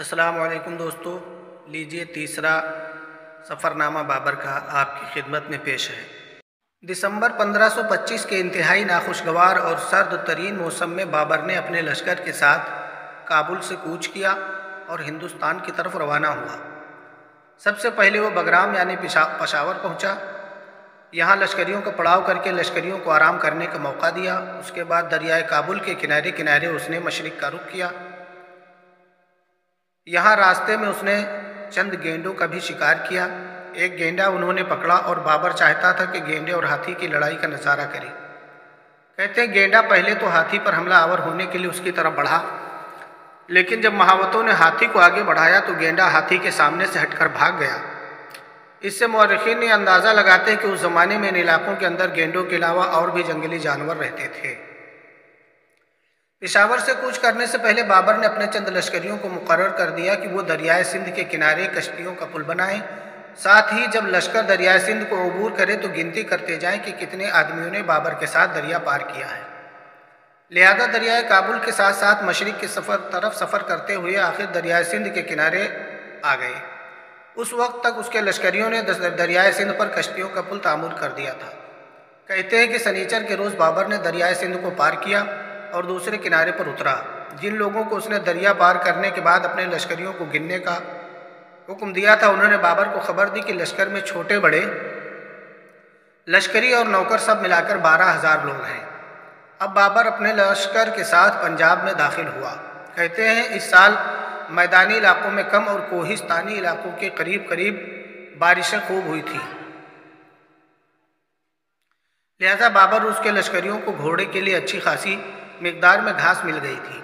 السلام علیکم دوستو، لیجیے تیسرا سفرنامہ بابر کا آپ کی خدمت میں پیش ہے۔ دسمبر 1525 کے انتہائی ناخوشگوار اور سرد ترین موسم میں بابر نے اپنے لشکر کے ساتھ کابل سے کوچ کیا اور ہندوستان کی طرف روانہ ہوا۔ سب سے پہلے وہ بگرام یعنی پشاور پہنچا۔ یہاں لشکریوں کا پڑاؤ کر کے لشکریوں کو آرام کرنے کا موقع دیا۔ اس کے بعد دریائے کابل کے کنارے کنارے اس نے مشرق کا رخ کیا۔ یہاں راستے میں اس نے چند گینڈوں کا بھی شکار کیا۔ ایک گینڈا انہوں نے پکڑا اور بابر چاہتا تھا کہ گینڈے اور ہاتھی کی لڑائی کا نظارہ کرے۔ کہتے ہیں گینڈا پہلے تو ہاتھی پر حملہ آور ہونے کے لیے اس کی طرف بڑھا، لیکن جب مہاوتوں نے ہاتھی کو آگے بڑھایا تو گینڈا ہاتھی کے سامنے سے ہٹ کر بھاگ گیا۔ اس سے مورخین نے اندازہ لگاتے ہیں کہ اس زمانے میں ان علاقوں کے اندر گینڈوں کے علاوہ اور بھی جنگلی جانور رہتے تھے۔ پشاور سے کوچ کرنے سے پہلے بابر نے اپنے چند لشکریوں کو مقرر کر دیا کہ وہ دریائے سندھ کے کنارے کشتیوں کا پل بنائیں۔ ساتھ ہی جب لشکر دریائے سندھ کو عبور کرے تو گنتی کرتے جائیں کہ کتنے آدمیوں نے بابر کے ساتھ دریا پار کیا ہے۔ لہذا دریائے کابل کے ساتھ ساتھ مشرق کی طرف سفر کرتے ہوئے آخر دریائے سندھ کے کنارے آ گئے۔ اس وقت تک اس کے لشکریوں نے دریائے سندھ پر کشتیوں کا پل تعمیر کر دیا تھا۔ کہتے ہیں کہ سنیچر کے روز بابر نے دریائے سندھ کو پار کیا اور دوسرے کنارے پر اترا۔ جن لوگوں کو اس نے دریا پار کرنے کے بعد اپنے لشکریوں کو گننے کا حکم دیا تھا، انہوں نے بابر کو خبر دی کہ لشکر میں چھوٹے بڑے لشکری اور نوکر سب ملا کر 12,000 لوگ ہیں۔ اب بابر اپنے لشکر کے ساتھ پنجاب میں داخل ہوا۔ کہتے ہیں اس سال میدانی علاقوں میں کم اور کوہستانی علاقوں کے قریب قریب بارشیں خوب ہوئی تھی، لہذا بابر اور اس کے لشکریوں کو گھوڑے کے لیے اچھی خاصی مقدار میں گھاس مل گئی تھی۔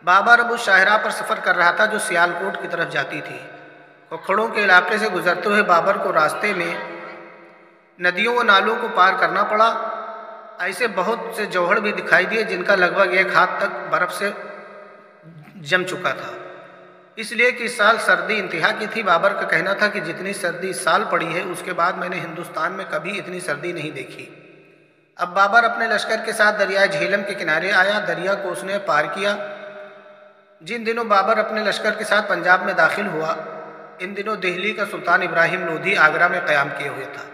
بابر اب اس شاہراہ پر سفر کر رہا تھا جو سیالکوٹ کی طرف جاتی تھی۔ کھکھڑوں کے علاقے سے گزرتے ہوئے بابر کو راستے میں ندیوں و نالوں کو پار کرنا پڑا۔ ایسے بہت سے جوہڑ بھی دکھائی دیے جن کا لگ بھگ 1 ہاتھ تک برف سے جم چکا تھا، اس لیے کہ اس سال سردی انتہا کی تھی۔ بابر کا کہنا تھا کہ جتنی سردی اس سال پڑی ہے اس کے بعد میں نے ہندوستان میں کبھی اتنی سردی نہیں دیکھی۔ اب بابر اپنے لشکر کے ساتھ دریائے جہلم کے کنارے آیا۔ دریا کو اس نے پار کیا۔ جن دنوں بابر اپنے لشکر کے ساتھ پنجاب میں داخل ہوا، ان دنوں دہلی کا سلطان ابراہیم لودھی آگرہ میں قیام کیے ہوئے تھا۔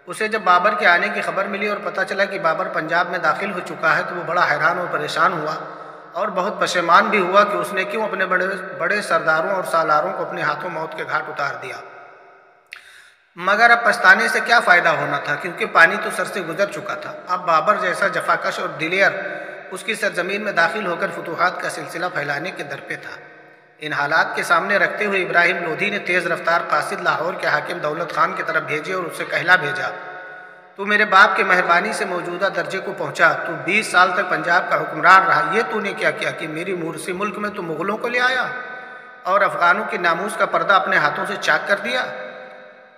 اسے جب بابر کے آنے کی خبر ملی اور پتہ چلا کہ بابر پنجاب میں داخل ہو چکا ہے تو وہ بڑا حیران اور پریشان ہوا اور بہت پشیمان بھی ہوا کہ اس نے کیوں اپنے بڑے سرداروں اور سالاروں کو اپنے ہاتھوں موت کے گھاٹ اتار دیا۔ مگر اب پچھتانے سے کیا فائدہ ہونا تھا، کیونکہ پانی تو سر سے گزر چکا تھا۔ اب بابر جیسا جفاکش اور دلیر اس کی سرزمین میں داخل ہو کر فتوحات کا سلسلہ پھیلانے کے در پہ تھا۔ ان حالات کے سامنے رکھتے ہوئے ابراہیم لودھی نے تیز رفتار قاصد لاہور کے حاکم دولت خان کی طرف بھیجے اور اسے کہلا بھیجا، تو میرے باپ کے مہربانی سے موجودہ درجے کو پہنچا، تو 20 سال تک پنجاب کا حکمران رہا، یہ تو نے کیا کیا کہ میری مورثی ملک میں تو مغلوں کو لے آیا اور افغانوں کی ناموس کا پردہ اپنے ہاتھوں سے چاک کر دیا۔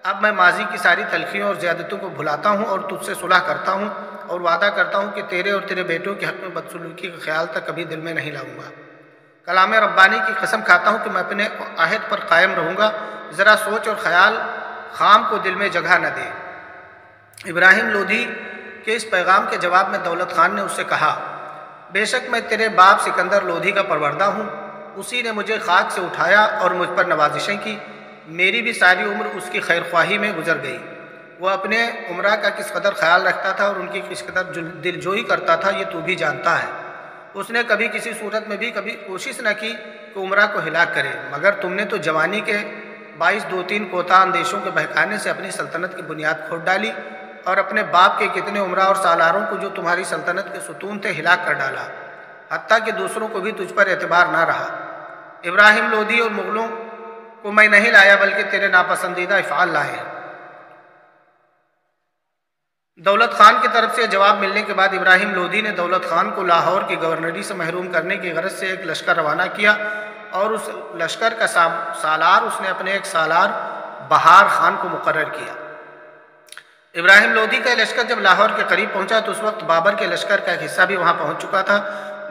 اب میں ماضی کی ساری تلخیوں اور زیادتیوں کو بھلاتا ہوں اور تجھ سے صلح کرتا ہوں اور وعدہ کرتا ہوں کہ تیرے اور تیرے بیٹوں کے حق میں بدسلوکی کا خیال تک کبھی دل میں نہیں لاؤں گا۔ کلام ربانی کی قسم کھاتا ہوں کہ میں اپنے عہد پر قائم رہوں گا، ذرا سوچ اور خیال خام کو دل میں جگہ نہ دے۔ ابراہیم لودھی کے اس پیغام کے جواب میں دولت خان نے اس سے کہا، بے شک میں تیرے باپ سکندر لودھی کا پروردہ ہوں، اسی نے مجھے خاک سے اٹھایا اور مجھ پر نوازشیں کی۔ میری بھی ساری عمر اس کی خیر خواہی میں گزر گئی۔ وہ اپنے عمرہ کا کس قدر خیال رکھتا تھا اور ان کی کس قدر دلجوئی کرتا تھا یہ تو بھی جانتا ہے۔ اس نے کبھی کسی صورت میں بھی کبھی کوشش نہ کی کہ عمرہ کو ہلاک کرے، مگر تم نے تو جوانی کے باعث 2-3 کوتاہ اندیشوں کے بہکانے سے اپنی سلطنت کی بنیاد کھود ڈالی اور اپنے باپ کے کتنے عمرہ اور سالاروں کو جو تمہاری سلطنت کے ستون تھے ہلاک کر ڈالا، حتیٰ کہ دوسروں کو بھی تجھ پر اعتبار نہ رہا۔ ابراہیم لودھی اور مغلوں کو میں نہیں لایا بلکہ تیرے ناپسندیدہ افعال لائے ہیں۔ دولت خان کی طرف سے جواب ملنے کے بعد ابراہیم لودھی نے دولت خان کو لاہور کی گورنری سے محروم کرنے کی غرض سے ایک لشکر روانہ کیا اور اس لشکر کا سالار اس نے اپنے ایک سالار بہار خان کو مقرر کیا۔ ابراہیم لودھی کا لشکر جب لاہور کے قریب پہنچا تو اس وقت بابر کے لشکر کا ایک حصہ بھی وہاں پہنچ چکا تھا۔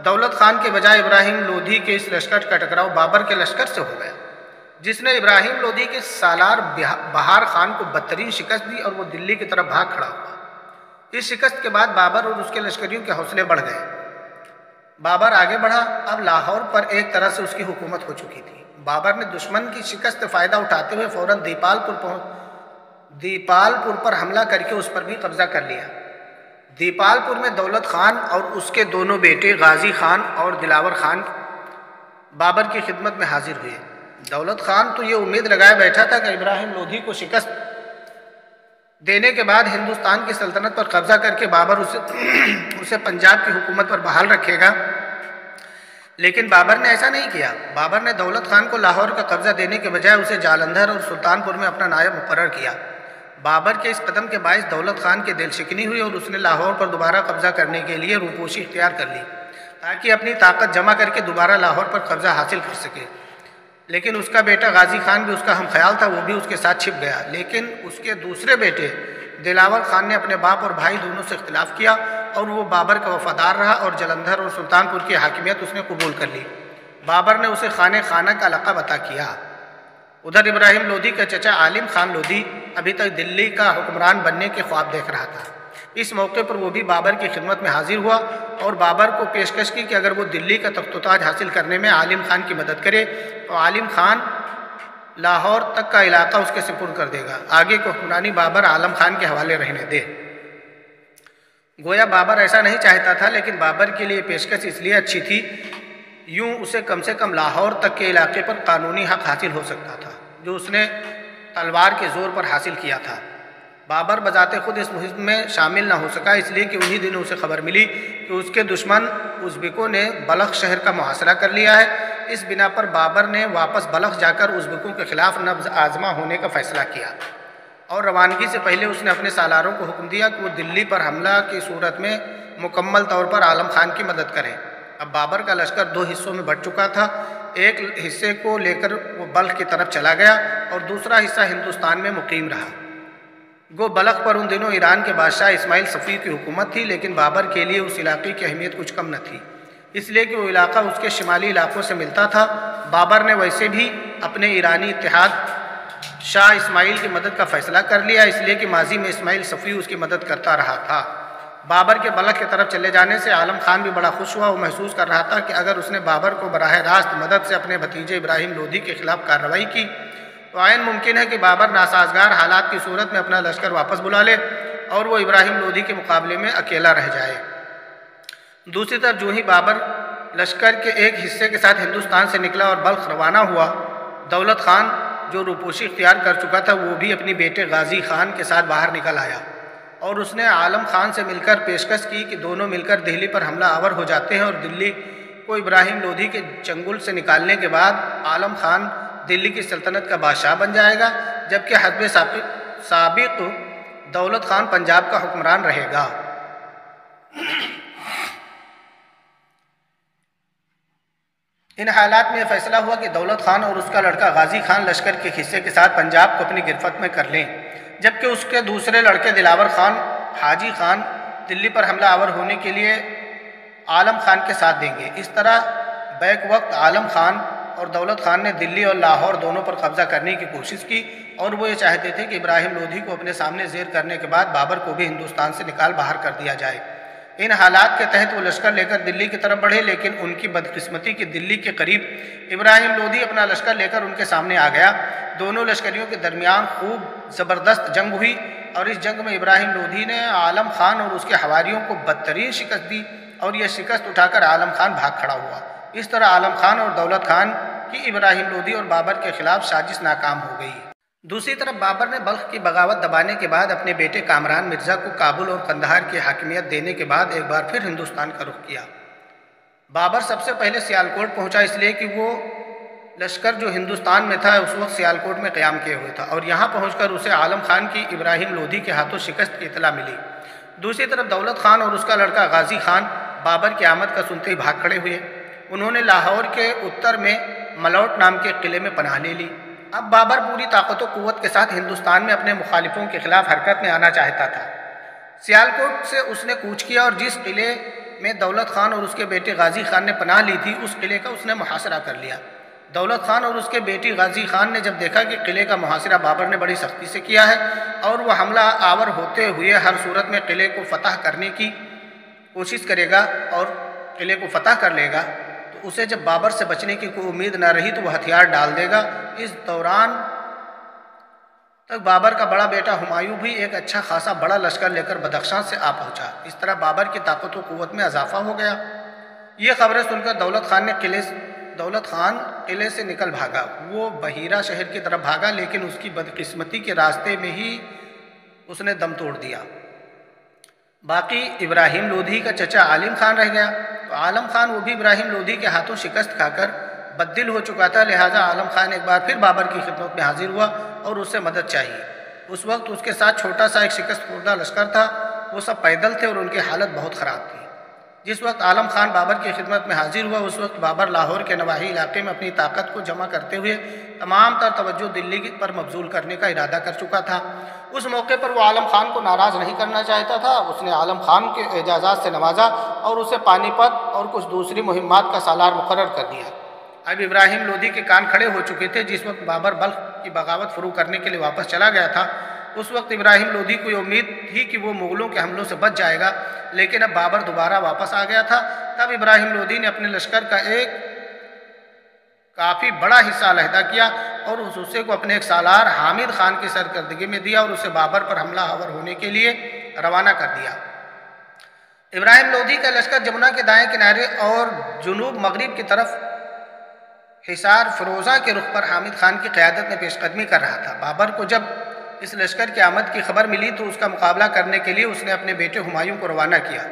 دولت خان کے بجائے ابراہیم لودھی کے اس لشکر کا ٹکراؤ بابر کے لشکر سے ہو گیا، جس نے ابراہیم لودھی کے سالار بہار خان کو بدترین شکست دی اور وہ دلی کی طرف بھاگ کھڑا ہوا۔ اس شکست کے بعد بابر اور اس کے لشکریوں کے حوصلے بڑھ گئے۔ بابر آگے بڑھا۔ اب لاہور پر ایک طرح سے اس کی حکومت ہو چکی تھی۔ بابر نے دشمن کی شکست سے فائدہ اٹھاتے ہوئے فوراً دیپال پور پر حملہ کر کے اس پر بھی قبضہ کر لیا۔ دیپال پور میں دولت خان اور اس کے دونوں بیٹے غازی خان اور دلاور خان بابر کی خدمت میں حاضر ہوئے۔ دولت خان تو یہ امید لگائے بیٹھا تھا کہ ابراہیم لودھی کو شکست دینے کے بعد ہندوستان کی سلطنت پر قبضہ کر کے بابر اسے پنجاب کی حکومت پر بحال رکھے گا، لیکن بابر نے ایسا نہیں کیا۔ بابر نے دولت خان کو لاہور کا قبضہ دینے کے بجائے اسے جالندھر اور سلطان پور میں اپنا نائب مقرر کیا۔ بابر کے اس قدم کے باعث دولت خان کے دل شکنی ہوئی اور اس نے لاہور پر دوبارہ قبضہ کرنے کے لیے روپوشی اختیار کر لی تاکہ اپنی طاقت جمع کر کے دوبارہ لاہور پر قبضہ حاصل کر سکے۔ لیکن اس کا بیٹا غازی خان بھی اس کا ہم خیال تھا، وہ بھی اس کے ساتھ چھپ گیا۔ لیکن اس کے دوسرے بیٹے دلاور خان نے اپنے باپ اور بھائی دونوں سے اختلاف کیا اور وہ بابر کا وفادار رہا اور جلندھر اور سلطان پور کی حاکمیت اس نے قبول کر لی۔ بابر نے اسے خانہ کا لقب عطا کیا۔ ادھر ابراہیم لودھی کا چچا عالم خان لودھی ابھی تک دلی کا حکمران بننے کے خواب دیکھ رہا تھا۔ اس موقع پر وہ بھی بابر کی خدمت میں حاضر ہوا اور بابر کو پیشکش کی کہ اگر وہ دلی کا تخت و تاج حاصل کرنے میں عالم خان کی مدد کرے تو عالم خان لاہور تک کا علاقہ اس کے سپرد کر دے گا، آگے کو حکمرانی بابر عالم خان کے حوالے رہنے دے۔ گویا بابر ایسا نہیں چاہتا تھا، لیکن بابر کے لیے پیشکش اس لیے اچھی تھی، یوں اسے کم سے کم لاہور تک کے علاقے پر قانونی حق حاصل ہو سکتا تھا جو اس نے تلوار کے زور پر حاصل کیا تھا۔ بابر بذات خود اس مہم میں شامل نہ ہو سکا، اس لیے کہ انہی دنوں اسے خبر ملی کہ اس کے دشمن ازبکوں نے بلخ شہر کا محاصرہ کر لیا ہے۔ اس بنا پر بابر نے واپس بلخ جا کر ازبکوں کے خلاف نبض آزما ہونے کا فیصلہ کیا اور روانگی سے پہلے اس نے اپنے سالاروں کو حکم دیا کہ وہ دلی پر حملہ کی صورت میں مکمل طور پر عالم خان کی مدد کریں۔ اب بابر کا لشکر دو حصوں میں بٹ چکا تھا، ایک حصے کو لے کر وہ بلخ کی طرف چلا گیا اور دوسرا حصہ ہندوستان میں مقیم رہا۔ گو بلخ پر ان دنوں ایران کے بادشاہ اسماعیل صفوی کی حکومت تھی، لیکن بابر کے لیے اس علاقے کی اہمیت کچھ کم نہ تھی، اس لیے کہ وہ علاقہ اس کے شمالی علاقوں سے ملتا تھا۔ بابر نے ویسے بھی اپنے ایرانی اتحاد شاہ اسماعیل کی مدد کا فیصلہ کر لیا، اس لیے کہ ماضی میں اسماعیل صفوی اس کی مدد کرتا رہا تھا۔ بابر کے بلخ کی طرف چلے جانے سے عالم خان بھی بڑا خوش ہوا۔ وہ محسوس کر رہا تھا کہ اگر اس نے بابر کو براہ راست مدد سے اپنے بھتیجے ابراہیم لودھی کے خلاف کارروائی کی تو عین ممکن ہے کہ بابر ناسازگار حالات کی صورت میں اپنا لشکر واپس بلا لے اور وہ ابراہیم لودھی کے مقابلے میں اکیلا رہ جائے۔ دوسری طرف جو ہی بابر لشکر کے ایک حصے کے ساتھ ہندوستان سے نکلا اور بلخ روانہ ہوا، دولت خان جو روپوشی اختیار کر چکا تھا وہ بھی اپنی بیٹے غازی خان کے ساتھ باہر نکل آیا اور اس نے عالم خان سے مل کر پیشکش کی کہ دونوں مل کر دہلی پر حملہ آور ہو جاتے ہیں اور دلی کو ابراہیم لودھی کے چنگل سے نکالنے کے بعد عالم خان دلی کی سلطنت کا بادشاہ بن جائے گا، جبکہ حسب سابق دولت خان پنجاب کا حکمران رہے گا۔ ان حالات میں یہ فیصلہ ہوا کہ دولت خان اور اس کا لڑکا غازی خان لشکر کے حصے کے ساتھ پنجاب کو اپنی گرفت میں کر لیں، جبکہ اس کے دوسرے لڑکے دلاور خان حاجی خان دلی پر حملہ آور ہونے کے لیے عالم خان کے ساتھ دیں گے۔ اس طرح بیک وقت عالم خان اور دولت خان نے دلی اور لاہور دونوں پر قبضہ کرنے کی کوشش کی اور وہ یہ چاہتے تھے کہ ابراہیم لودھی کو اپنے سامنے زیر کرنے کے بعد بابر کو بھی ہندوستان سے نکال باہر کر دیا جائے۔ ان حالات کے تحت وہ لشکر لے کر دلی کی طرف بڑھے، لیکن ان کی بدقسمتی کہ دلی کے قریب ابراہیم لودھی اپنا لشکر لے کر ان کے سامنے آ گیا۔ دونوں لشکریوں کے درمیان خوب زبردست جنگ ہوئی اور اس جنگ میں ابراہیم لودھی نے عالم خان اور اس کے حواریوں کو بدترین شکست دی اور یہ شکست اٹھا کر عالم خان بھاگ کھڑا ہوا۔ اس طرح عالم خان اور دولت خان کی ابراہیم لودھی اور بابر کے خلاف سازش ناکام ہو گئی۔ دوسری طرف بابر نے بلخ کی بغاوت دبانے کے بعد اپنے بیٹے کامران مرزا کو کابل اور قندھار کی حاکمیت دینے کے بعد ایک بار پھر ہندوستان کا رخ کیا۔ بابر سب سے پہلے سیالکوٹ پہنچا، اس لیے کہ وہ لشکر جو ہندوستان میں تھا اس وقت سیالکوٹ میں قیام کیے ہوئے تھا اور یہاں پہنچ کر اسے عالم خان کی ابراہیم لودھی کے ہاتھوں شکست کی اطلاع ملی۔ دوسری طرف دولت خان اور اس کا لڑکا غازی خان بابر کی آمد کا سنتے ہی بھاگ کھڑے ہوئے۔ انہوں نے لاہور کے اتر میں ملوٹ نام کے قلعے میں پناہ لے لی۔ اب بابر پوری طاقت و قوت کے ساتھ ہندوستان میں اپنے مخالفوں کے خلاف حرکت میں آنا چاہتا تھا۔ سیالکوٹ سے اس نے کوچ کیا اور جس قلعے میں دولت خان اور اس کے بیٹے غازی خان نے پناہ لی تھی اس قلعے کا اس نے محاصرہ کر لیا۔ دولت خان اور اس کے بیٹی غازی خان نے جب دیکھا کہ قلعے کا محاصرہ بابر نے بڑی سختی سے کیا ہے اور وہ حملہ آور ہوتے ہوئے ہر صورت میں قلعے کو فتح کرنے کی کوشش کرے گا اور قلعے کو فتح کر لے گا تو اسے جب بابر سے بچنے کی کوئی امید نہ رہی تو وہ ہتھیار ڈال دے گا۔ اس دوران تک بابر کا بڑا بیٹا ہمایوں بھی ایک اچھا خاصا بڑا لشکر لے کر بدخشاں سے آ پہنچا۔ اس طرح بابر کی طاقت و قوت میں اضافہ ہو گیا۔ یہ خبریں سن کر دولت خان قلعے سے نکل بھاگا۔ وہ بحیرہ شہر کی طرف بھاگا، لیکن اس کی بدقسمتی کے راستے میں ہی اس نے دم توڑ دیا۔ باقی ابراہیم لودھی کا چچا عالم خان رہ گیا۔ تو عالم خان وہ بھی ابراہیم لودھی کے ہاتھوں شکست کھا کر بددل ہو چکا تھا، لہٰذا عالم خان ایک بار پھر بابر کی خدمت میں حاضر ہوا اور اس سے مدد چاہیے۔ اس وقت اس کے ساتھ چھوٹا سا ایک شکست خوردہ لشکر تھا، وہ سب پیدل تھے اور ان کی حالت بہت خراب تھی۔ جس وقت عالم خان بابر کی خدمت میں حاضر ہوا اس وقت بابر لاہور کے نواحی علاقے میں اپنی طاقت کو جمع کرتے ہوئے تمام تر توجہ دلی پر مبذول کرنے کا ارادہ کر چکا تھا۔ اس موقع پر وہ عالم خان کو ناراض نہیں کرنا چاہتا تھا۔ اس نے عالم خان کے اعزازات سے نوازا اور اسے پانی پت اور کچھ دوسری مہمات کا سالار مقرر کر دیا۔ اب ابراہیم لودھی کے کان کھڑے ہو چکے تھے۔ جس وقت بابر بلخ کی بغاوت فروغ کرنے کے لیے واپس چلا گیا تھا اس وقت ابراہیم لودھی کو یہ امید تھی کہ وہ مغلوں کے حملوں سے بچ جائے گا، لیکن اب بابر دوبارہ واپس آ گیا تھا۔ تب ابراہیم لودھی نے اپنے لشکر کا ایک کافی بڑا حصہ علیحدہ کیا اور اس حصے کو اپنے ایک سالار حامد خان کی سرکردگی میں دیا اور اسے بابر پر حملہ آور ہونے کے لیے روانہ کر دیا۔ ابراہیم لودھی کا لشکر جمنا کے دائیں کنارے اور جنوب مغرب کی طرف حصار فروزہ کے رخ پر حامد خان کی قیادت میں پیش قدمی کر رہا تھا۔ بابر کو جب اس لشکر کی آمد کی خبر ملی تو اس کا مقابلہ کرنے کے لیے اس نے اپنے بیٹے ہمایوں کو روانہ کیا۔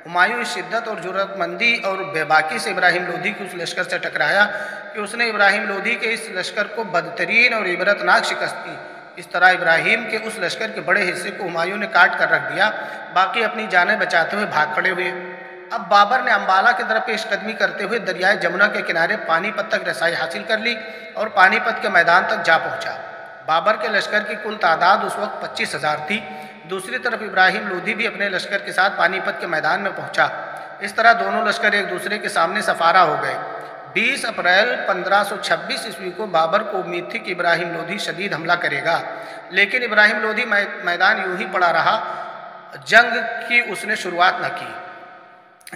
ہمایوں اس شدت اور جرأت مندی اور بے باکی سے ابراہیم لودھی کی اس لشکر سے ٹکرایا کہ اس نے ابراہیم لودھی کے اس لشکر کو بدترین اور عبرتناک شکست دی۔ اس طرح ابراہیم کے اس لشکر کے بڑے حصے کو ہمایوں نے کاٹ کر رکھ دیا، باقی اپنی جانیں بچاتے ہوئے بھاگ کھڑے ہوئے۔ اب بابر نے امبالہ کی طرف پیش قدمی کرتے ہوئے دریائے جمنا کے کنارے پانی پت تک رسائی حاصل کر لی اور پانی پت کے میدان تک جا پہنچا۔ بابر کے لشکر کی کل تعداد اس وقت 25,000 تھی۔ دوسری طرف ابراہیم لودھی بھی اپنے لشکر کے ساتھ پانی پت کے میدان میں پہنچا۔ اس طرح دونوں لشکر ایک دوسرے کے سامنے سفارہ ہو گئے۔ 20 اپریل 1526 عیسوی کو بابر کو امید تھی کہ ابراہیم لودھی شدید حملہ کرے گا، لیکن ابراہیم لودھی میدان یوں ہی پڑا رہا، جنگ کی اس نے شروعات نہ کی۔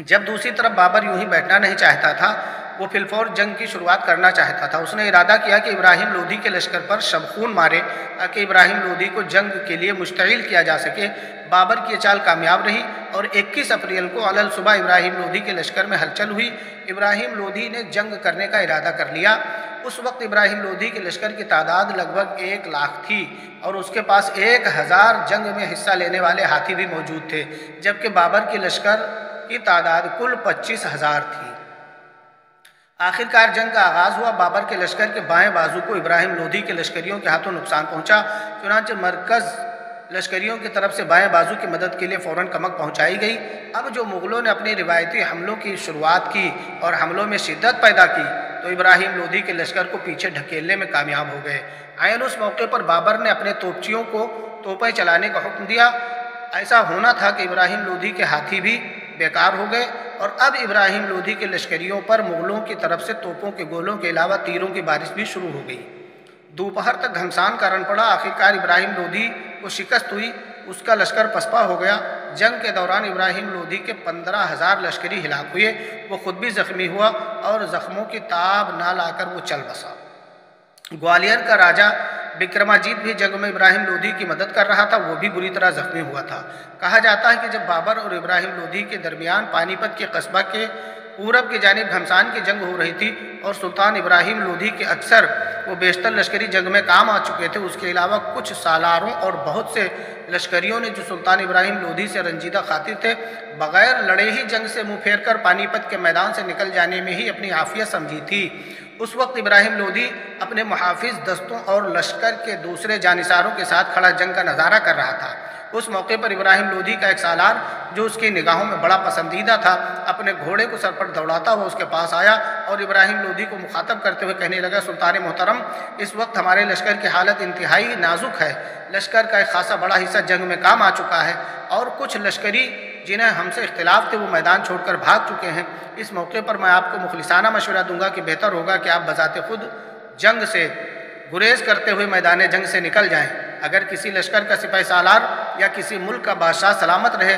جب دوسری طرف بابر یوں ہی بیٹھنا نہیں چاہتا تھا، وہ فی الفور جنگ کی شروعات کرنا چاہتا تھا۔ اس نے ارادہ کیا کہ ابراہیم لودھی کے لشکر پر شبخون مارے تاکہ ابراہیم لودھی کو جنگ کے لیے مشتعل کیا جا سکے۔ بابر کی یہ چال کامیاب رہی اور 21 اپریل کو علل صبح ابراہیم لودھی کے لشکر میں ہلچل ہوئی۔ ابراہیم لودھی نے جنگ کرنے کا ارادہ کر لیا۔ اس وقت ابراہیم لودھی کے لشکر کی تعداد لگ بھگ 1 لاکھ تھی اور اس کے پاس 1000 جنگ میں حصہ لینے والے ہاتھی بھی موجود تھے، جبکہ بابر کے لشکر کی تعداد کل 25,000 تھی۔ آخرکار جنگ کا آغاز ہوا۔ بابر کے لشکر کے بائیں بازو کو ابراہیم لودھی کے لشکریوں کے ہاتھوں نقصان پہنچا، چنانچہ مرکز لشکریوں کی طرف سے بائیں بازو کی مدد کے لیے فوراً کمک پہنچائی گئی۔ اب جو مغلوں نے اپنے روایتی حملوں کی شروعات کی اور حملوں میں شدت پیدا کی تو ابراہیم لودھی کے لشکر کو پیچھے ڈھکیلنے میں کامیاب ہو گئے۔ عین اس موقع پر بابر نے اپنے توپچیوں کو توپیں چلانے کا حکم دیا۔ ایسا ہونا تھا کہ ابراہیم لودھی کے ہاتھی بھی بیکار ہو گئے اور اب ابراہیم لودھی کے لشکریوں پر مغلوں کی طرف سے توپوں کے گولوں کے علاوہ تیروں کی بارش بھی شروع ہو گئی۔ دوپہر تک گھمسان کا رن پڑا۔ آخرکار ابراہیم لودھی کو شکست ہوئی، اس کا لشکر پسپا ہو گیا۔ جنگ کے دوران ابراہیم لودھی کے 15,000 لشکری ہلاک ہوئے، وہ خود بھی زخمی ہوا اور زخموں کی تاب نہ لا کر وہ چل بسا۔ گوالیار کا راجہ بکرماجیت بھی جنگ میں ابراہیم لودھی کی مدد کر رہا تھا، وہ بھی بری طرح زخمی ہوا تھا۔ کہا جاتا ہے کہ جب بابر اور ابراہیم لودھی کے درمیان پانی پت کے قصبہ کے پورب کی جانب گھمسان کی جنگ ہو رہی تھی اور سلطان ابراہیم لودھی کے اکثر وہ بیشتر لشکری جنگ میں کام آ چکے تھے، اس کے علاوہ کچھ سالاروں اور بہت سے لشکریوں نے جو سلطان ابراہیم لودھی سے رنجیدہ خاطر تھے، بغیر لڑے ہی جنگ سے منہ پھیر کر پانی پت کے میدان سے نکل جانے میں ہی اپنی عافیت سمجھی تھی۔ اس وقت ابراہیم لودھی اپنے محافظ دستوں اور لشکر کے دوسرے جانثاروں کے ساتھ کھڑا جنگ کا نظارہ کر رہا تھا۔ اس موقع پر ابراہیم لودھی کا ایک سالار جو اس کی نگاہوں میں بڑا پسندیدہ تھا، اپنے گھوڑے کو سر پر دوڑاتا ہوا اس کے پاس آیا اور ابراہیم لودھی کو مخاطب کرتے ہوئے کہنے لگا، سلطان محترم، اس وقت ہمارے لشکر کی حالت انتہائی نازک ہے۔ لشکر کا ایک خاصا بڑا حصہ جنگ میں کام آ چکا ہے اور کچھ لشکری جنہیں ہم سے اختلاف تھے وہ میدان چھوڑ کر بھاگ چکے ہیں۔ اس موقع پر میں آپ کو مخلصانہ مشورہ دوں گا کہ بہتر ہوگا کہ آپ بذات خود جنگ سے گریز کرتے ہوئے میدان جنگ سے نکل جائیں۔ اگر کسی لشکر کا سپاہی سالار یا کسی ملک کا بادشاہ سلامت رہے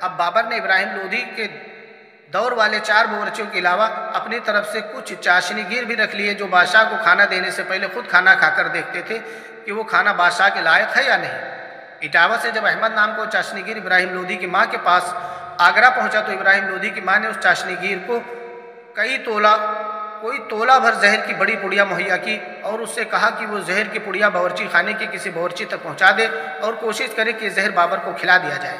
اب بابر نے ابراہیم لودھی کے دور والے 4 باورچیوں کے علاوہ اپنی طرف سے کچھ چاشنی گیر بھی رکھ لیے جو بادشاہ کو کھانا دینے سے پہلے خود کھانا کھا کر دیکھتے تھے کہ وہ کھانا بادشاہ کے لائق ہے یا نہیں۔ اٹاوا سے جب احمد نام کو چاشنی گیر ابراہیم لودھی کی ماں کے پاس آگرہ پہنچا تو ابراہیم لودھی کی ماں نے اس چاشنی گیر کو کوئی تولہ بھر زہر کی بڑی پڑیا مہیا کی اور اس سے کہا کہ وہ زہر کی پڑیا باورچی خانے کے کسی باورچی تک پہنچا دے اور کوشش کرے کہ زہر بابر کو کھلا دیا جائے۔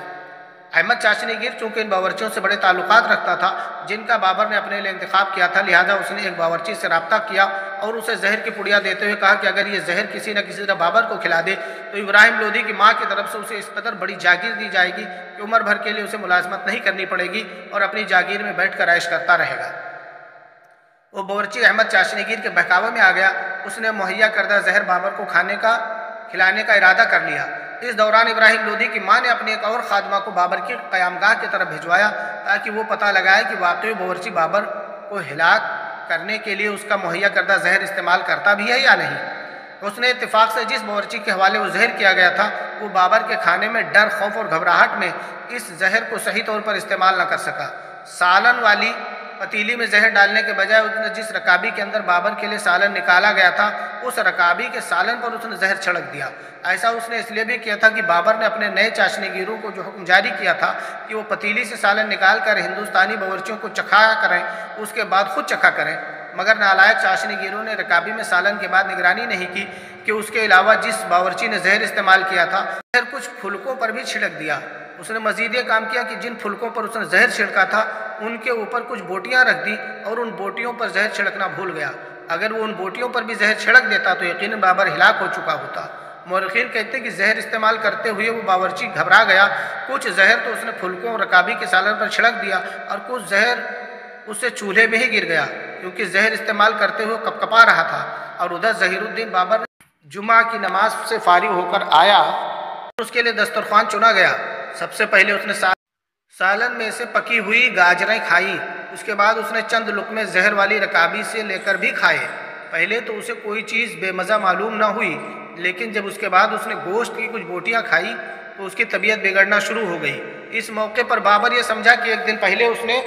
احمد چاشنی گیر چونکہ ان باورچیوں سے بڑے تعلقات رکھتا تھا جن کا بابر نے اپنے لیے انتخاب کیا تھا، لہذا اس نے ایک باورچی سے رابطہ کیا اور اسے زہر کی پڑیا دیتے ہوئے کہا کہ اگر یہ زہر کسی نہ کسی طرح بابر کو کھلا دے تو ابراہیم لودھی کی ماں کی طرف سے اسے اس قدر بڑی جاگیر دی جائے گی کہ عمر بھر کے لیے اسے ملازمت نہیں کرنی پڑے گی اور اپنی جاگیر میں بیٹھ کر عیش کرتا رہے گا۔ وہ باورچی احمد چاشنی گیر کے بہکاوے میں آ گیا۔ اس نے مہیا کردہ زہر بابر کو کھلانے کا ارادہ کر لیا۔ اس دوران ابراہیم لودھی کی ماں نے اپنی ایک اور خادمہ کو بابر کی قیامگاہ کی طرف بھجوایا تاکہ وہ پتہ لگائے کہ واقعی باورچی بابر کو ہلاک کرنے کے لیے اس کا مہیا کردہ زہر استعمال کرتا بھی ہے یا نہیں۔ اس نے اتفاق سے جس باورچی کے حوالے وہ زہر کیا گیا تھا وہ بابر کے کھانے میں ڈر، خوف اور گھبراہٹ میں اس زہر کو صحیح طور پر استعمال نہ کر سکا۔ سالن والی پتیلی میں زہر ڈالنے کے بجائے اس نے جس رکابی کے اندر بابر کے لیے سالن نکالا گیا تھا اس رکابی کے سالن پر اس نے زہر چھڑک دیا۔ ایسا اس نے اس لیے بھی کیا تھا کہ بابر نے اپنے نئے چاشنی گیروں کو جو حکم جاری کیا تھا کہ وہ پتیلی سے سالن نکال کر ہندوستانی باورچیوں کو چکھایا کریں، اس کے بعد خود چکھا کریں، مگر نالائق چاشنی گیروں نے رکابی میں سالن کے بعد نگرانی نہیں کی کہ اس کے علاوہ جس باورچی نے زہر استعمال کیا تھا زہر کچھ پھلکوں پر بھی چھڑک دیا۔ اس نے مزید یہ کام کیا کہ جن پھلکوں پر اس نے زہر چھڑکا تھا ان کے اوپر کچھ بوٹیاں رکھ دی اور ان بوٹیوں پر زہر چھڑکنا بھول گیا۔ اگر وہ ان بوٹیوں پر بھی زہر چھڑک دیتا تو یقیناً بابر ہلاک ہو چکا ہوتا۔ مورخین کہتے ہیں کہ زہر استعمال کرتے ہوئے وہ باورچی گھبرا گیا۔ کچھ زہر تو اس نے پھلکوں اور رکابی کے سالن پر چھڑک دیا اور کچھ زہر اس سے چولہے میں ہی گر گیا کیونکہ زہر استعمال کرتے ہوئے کپکپا رہا تھا۔ اور ادھر ظہیر الدین بابر جمعہ کی نماز سے فارغ ہو کر آیا، اس کے لیے دسترخوان چنا گیا۔ سب سے پہلے اس نے سالن میں سے پکی ہوئی گاجریں کھائیں، اس کے بعد اس نے چند لقمے زہر والی رکابی سے لے کر بھی کھائے۔ پہلے تو اسے کوئی چیز بے مزہ معلوم نہ ہوئی، لیکن جب اس کے بعد اس نے گوشت کی کچھ بوٹیاں کھائی تو اس کی طبیعت بگڑنا شروع ہو گئی۔ اس موقع پر بابر یہ سمجھا کہ ایک دن پہلے اس نے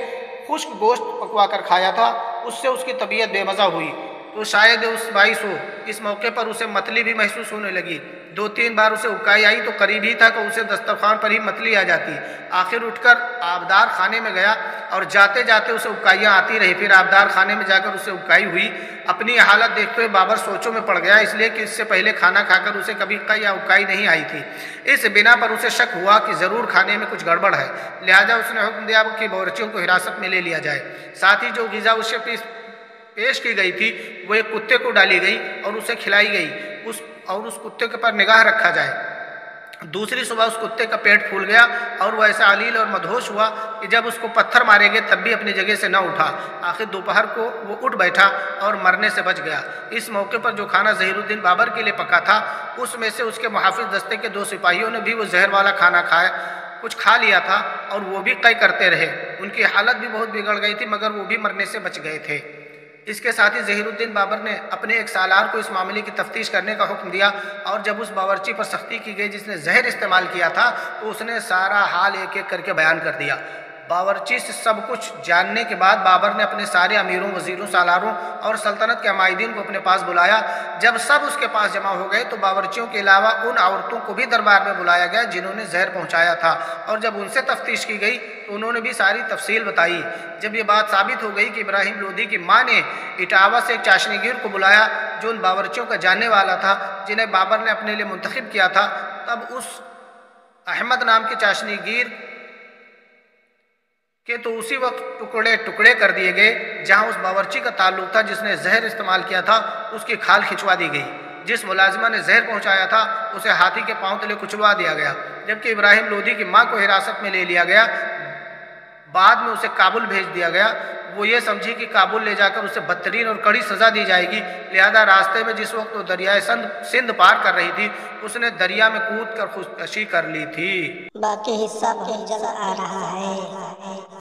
خشک گوشت پکوا کر کھایا تھا، اس سے اس کی طبیعت بے مزہ ہوئی تو شاید اس باعث ہو۔ اس موقع پر اسے متلی بھی محسوس ہونے لگی۔ 2-3 بار اسے اکائی آئی تو قریب ہی تھا کہ اسے دسترخوان پر ہی متلی آ جاتی۔ آخر اٹھ کر آبدار خانے میں گیا اور جاتے جاتے اسے اکائیاں آتی رہی۔ پھر آبدار خانے میں جا کر اسے اکائی ہوئی۔ اپنی حالت دیکھتے ہوئے بابر سوچوں میں پڑ گیا، اس لیے کہ اس سے پہلے کھانا کھا کر اسے کبھی قے یا اکائی نہیں آئی تھی۔ اس بنا پر اسے شک ہوا کہ ضرور کھانے میں کچھ گڑبڑ ہے، لہذا اس نے حکم دیا کہ باورچیوں کو حراست میں لے لیا جائے۔ ساتھ ہی جو غذا اسے پیش کی گئی تھی وہ ایک کتے کو ڈالی گئی اور اسے کھلائی گئی اور اس کتے کے پر نگاہ رکھا جائے۔ دوسری صبح اس کتے کا پیٹ پھول گیا اور وہ ایسا علیل اور مدہوش ہوا کہ جب اس کو پتھر مارے گئے تب بھی اپنی جگہ سے نہ اٹھا۔ آخر دوپہر کو وہ اٹھ بیٹھا اور مرنے سے بچ گیا۔ اس موقع پر جو کھانا ظہیر الدین بابر کے لیے پکا تھا اس میں سے اس کے محافظ دستے کے 2 سپاہیوں نے بھی وہ زہر والا کھانا کچھ کھا لیا تھا اور وہ بھی قے کرتے رہے۔ ان کی حالت بھی بہت بگڑ گئی تھی مگر وہ بھی مرنے سے بچ گئے تھے۔ اس کے ساتھ ہی ظہیر الدین بابر نے اپنے ایک سالار کو اس معاملے کی تفتیش کرنے کا حکم دیا اور جب اس باورچی پر سختی کی گئی جس نے زہر استعمال کیا تھا تو اس نے سارا حال ایک ایک کر کے بیان کر دیا۔ باورچی سے سب کچھ جاننے کے بعد بابر نے اپنے سارے امیروں، وزیروں، سالاروں اور سلطنت کے عمائدین کو اپنے پاس بلایا۔ جب سب اس کے پاس جمع ہو گئے تو باورچیوں کے علاوہ ان عورتوں کو بھی دربار میں بلایا گیا جنہوں نے زہر پہنچایا تھا، اور جب ان سے تفتیش کی گئی تو انہوں نے بھی ساری تفصیل بتائی۔ جب یہ بات ثابت ہو گئی کہ ابراہیم لودھی کی ماں نے اٹاوا سے ایک چاشنی گیر کو بلایا جو ان باورچیوں کا جاننے والا تھا جنہیں بابر نے اپنے لیے منتخب کیا تھا، تب اس احمد نام کے چاشنی گیر کہ تو اسی وقت ٹکڑے ٹکڑے کر دیے گئے جہاں اس باورچی کا تعلق تھا جس نے زہر استعمال کیا تھا، اس کی کھال کھچوا دی گئی۔ جس ملازمہ نے زہر پہنچایا تھا اسے ہاتھی کے پاؤں تلے کچلوا دیا گیا، جبکہ ابراہیم لودھی کی ماں کو حراست میں لے لیا گیا۔ بعد میں اسے کابل بھیج دیا گیا۔ وہ یہ سمجھی کہ کابل لے جا کر اسے بدترین اور کڑی سزا دی جائے گی، لہذا راستے میں جس وقت وہ دریائے سندھ پار کر رہی تھی اس نے دریا میں کود کر خودکشی کر لی تھی۔ باقی حصہ بہت جلد آ رہا ہے۔